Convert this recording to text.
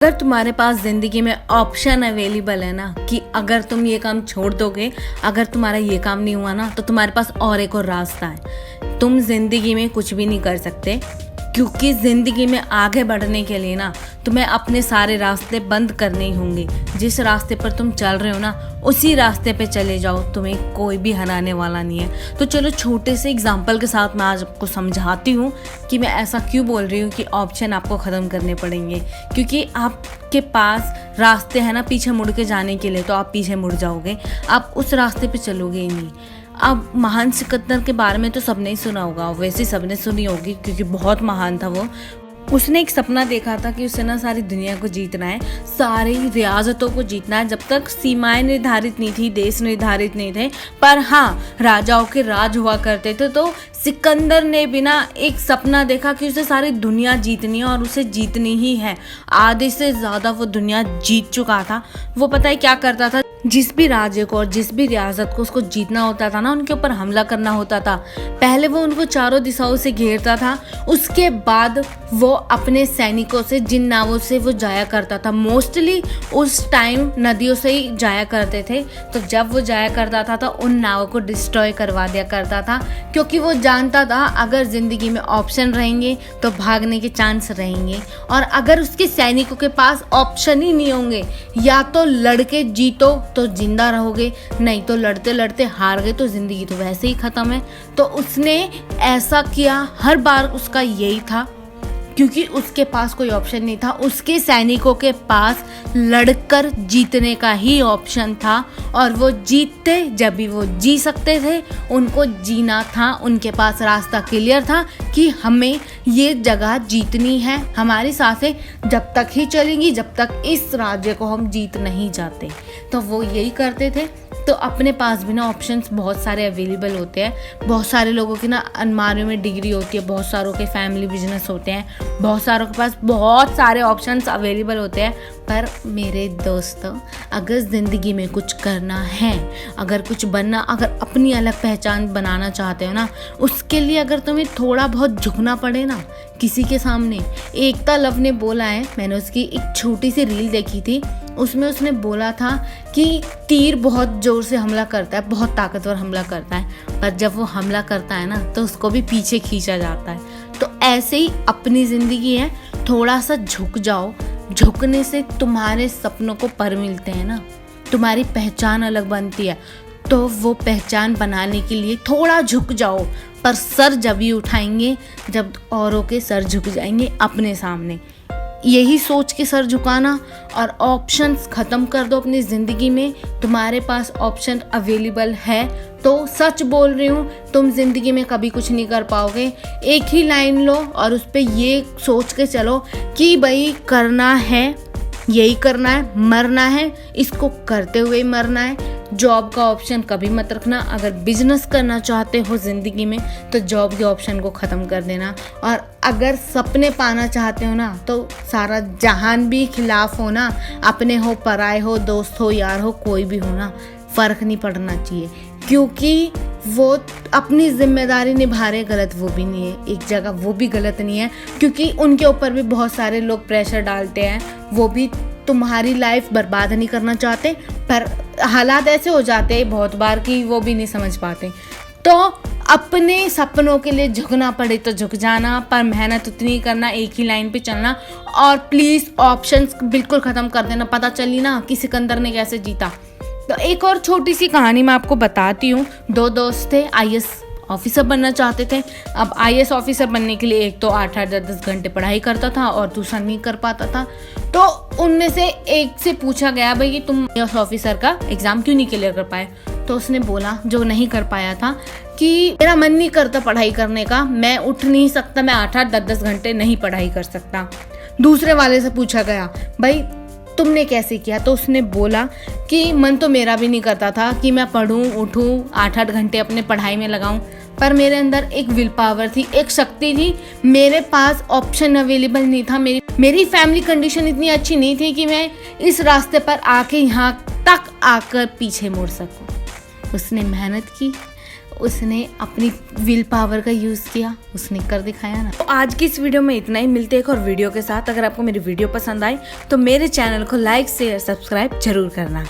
अगर तुम्हारे पास ज़िंदगी में ऑप्शन अवेलेबल है ना कि अगर तुम ये काम छोड़ दोगे, अगर तुम्हारा ये काम नहीं हुआ ना तो तुम्हारे पास और एक और रास्ता है। तुम ज़िंदगी में कुछ भी नहीं कर सकते, क्योंकि ज़िंदगी में आगे बढ़ने के लिए ना तुम्हें अपने सारे रास्ते बंद करने ही होंगे। जिस रास्ते पर तुम चल रहे हो ना उसी रास्ते पे चले जाओ, तुम्हें कोई भी हराने वाला नहीं है। तो चलो छोटे से एग्जाम्पल के साथ मैं आज आपको समझाती हूँ कि मैं ऐसा क्यों बोल रही हूँ कि ऑप्शन आपको ख़त्म करने पड़ेंगे। क्योंकि आपके पास रास्ते हैं ना पीछे मुड़ के जाने के लिए, तो आप पीछे मुड़ जाओगे, आप उस रास्ते पे चलोगे ही नहीं। अब महान सिकंदर के बारे में तो सबने ही सुना होगा, वैसे सबने सुनी होगी क्योंकि बहुत महान था वो। उसने एक सपना देखा था कि उसे ना सारी दुनिया को जीतना है, सारी रियासतों को जीतना है। जब तक सीमाएं निर्धारित नहीं थी, देश निर्धारित नहीं थे, पर हाँ राजाओं के राज हुआ करते थे। तो सिकंदर ने बिना एक सपना देखा कि उसे सारी दुनिया जीतनी है और उसे जीतनी ही है। आधे से ज़्यादा वो दुनिया जीत चुका था। वो पता है क्या करता था, जिस भी राज्य को और जिस भी रियासत को उसको जीतना होता था ना, उनके ऊपर हमला करना होता था, पहले वो उनको चारों दिशाओं से घेरता था। उसके बाद वो अपने सैनिकों से, जिन नावों से वो जाया करता था, मोस्टली उस टाइम नदियों से ही जाया करते थे, तो जब वो जाया करता था तो उन नावों को डिस्ट्रॉय करवा दिया करता था। क्योंकि वो जानता था अगर ज़िंदगी में ऑप्शन रहेंगे तो भागने के चांस रहेंगे, और अगर उसके सैनिकों के पास ऑप्शन ही नहीं होंगे, या तो लड़के जीतो तो जिंदा रहोगे, नहीं तो लड़ते लड़ते हार गए तो ज़िंदगी तो वैसे ही ख़त्म है। तो उसने ऐसा किया, हर बार उसका यही था, क्योंकि उसके पास कोई ऑप्शन नहीं था। उसके सैनिकों के पास लड़कर जीतने का ही ऑप्शन था, और वो जीतते जब भी वो जी सकते थे, उनको जीना था। उनके पास रास्ता क्लियर था कि हमें ये जगह जीतनी है, हमारी सांसें जब तक ही चलेंगी जब तक इस राज्य को हम जीत नहीं जाते। तो वो यही करते थे। तो अपने पास भी ना ऑप्शंस बहुत सारे अवेलेबल होते हैं। बहुत सारे लोगों की ना अलमारियों में डिग्री होती है, बहुत सारों के फैमिली बिजनेस होते हैं, बहुत सारों के पास बहुत सारे ऑप्शंस अवेलेबल होते हैं। पर मेरे दोस्तों, अगर ज़िंदगी में कुछ करना है, अगर कुछ बनना, अगर अपनी अलग पहचान बनाना चाहते हो ना, उसके लिए अगर तुम्हें थोड़ा बहुत झुकना पड़े ना किसी के सामने। एकता लव ने बोला है, मैंने उसकी एक छोटी सी रील देखी थी, उसमें उसने बोला था कि तीर बहुत ज़ोर से हमला करता है, बहुत ताकतवर हमला करता है, पर जब वो हमला करता है ना तो उसको भी पीछे खींचा जाता है। तो ऐसे ही अपनी ज़िंदगी है, थोड़ा सा झुक जाओ। झुकने से तुम्हारे सपनों को पर मिलते हैं ना, तुम्हारी पहचान अलग बनती है। तो वो पहचान बनाने के लिए थोड़ा झुक जाओ, पर सर जब ही उठाएंगे जब औरों के सर झुक जाएंगे अपने सामने। यही सोच के सर झुकाना और ऑप्शंस ख़त्म कर दो अपनी ज़िंदगी में। तुम्हारे पास ऑप्शन अवेलेबल है तो सच बोल रही हूँ, तुम ज़िंदगी में कभी कुछ नहीं कर पाओगे। एक ही लाइन लो और उस पर ये सोच के चलो कि भाई करना है, यही करना है, मरना है, इसको करते हुए मरना है। जॉब का ऑप्शन कभी मत रखना। अगर बिजनेस करना चाहते हो ज़िंदगी में तो जॉब के ऑप्शन को ख़त्म कर देना। और अगर सपने पाना चाहते हो ना तो सारा जहान भी खिलाफ हो ना, अपने हो पराए हो, दोस्त हो यार हो, कोई भी हो ना, फ़र्क नहीं पड़ना चाहिए। क्योंकि वो अपनी जिम्मेदारी निभा रहे, गलत वो भी नहीं है, एक जगह वो भी गलत नहीं है, क्योंकि उनके ऊपर भी बहुत सारे लोग प्रेशर डालते हैं। वो भी तुम्हारी लाइफ बर्बाद नहीं करना चाहते, पर हालात ऐसे हो जाते हैं बहुत बार कि वो भी नहीं समझ पाते। तो अपने सपनों के लिए झुकना पड़े तो झुक जाना, पर मेहनत उतनी करना, एक ही लाइन पे चलना। और प्लीज़ ऑप्शंस बिल्कुल ख़त्म कर देना। पता चली ना कि सिकंदर ने कैसे जीता। तो एक और छोटी सी कहानी मैं आपको बताती हूँ। दो दोस्त थे, आईएएस ऑफिसर बनना चाहते थे। अब आईएएस ऑफिसर बनने के लिए एक तो 8-8 10-10 घंटे पढ़ाई करता था और दूसरा नहीं कर पाता था। तो उनमें से एक से पूछा गया, भाई कि तुम आईएएस ऑफिसर का एग्ज़ाम क्यों नहीं क्लियर कर पाए? तो उसने बोला, जो नहीं कर पाया था, कि मेरा मन नहीं करता पढ़ाई करने का, मैं उठ नहीं सकता, मैं 8-8 10-10 घंटे नहीं पढ़ाई कर सकता। दूसरे वाले से पूछा गया, भाई तुमने कैसे किया? तो उसने बोला कि मन तो मेरा भी नहीं करता था कि मैं पढूं, उठूं, 8-8 घंटे अपने पढ़ाई में लगाऊं, पर मेरे अंदर एक विल पावर थी, एक शक्ति थी। मेरे पास ऑप्शन अवेलेबल नहीं था। मेरी फैमिली कंडीशन इतनी अच्छी नहीं थी कि मैं इस रास्ते पर आके यहाँ तक आकर पीछे मुड़ सकूं। उसने मेहनत की, उसने अपनी विल पावर का यूज़ किया, उसने कर दिखाया ना। तो आज की इस वीडियो में इतना ही, मिलते हैं एक और वीडियो के साथ। अगर आपको मेरी वीडियो पसंद आई तो मेरे चैनल को लाइक शेयर सब्सक्राइब जरूर करना।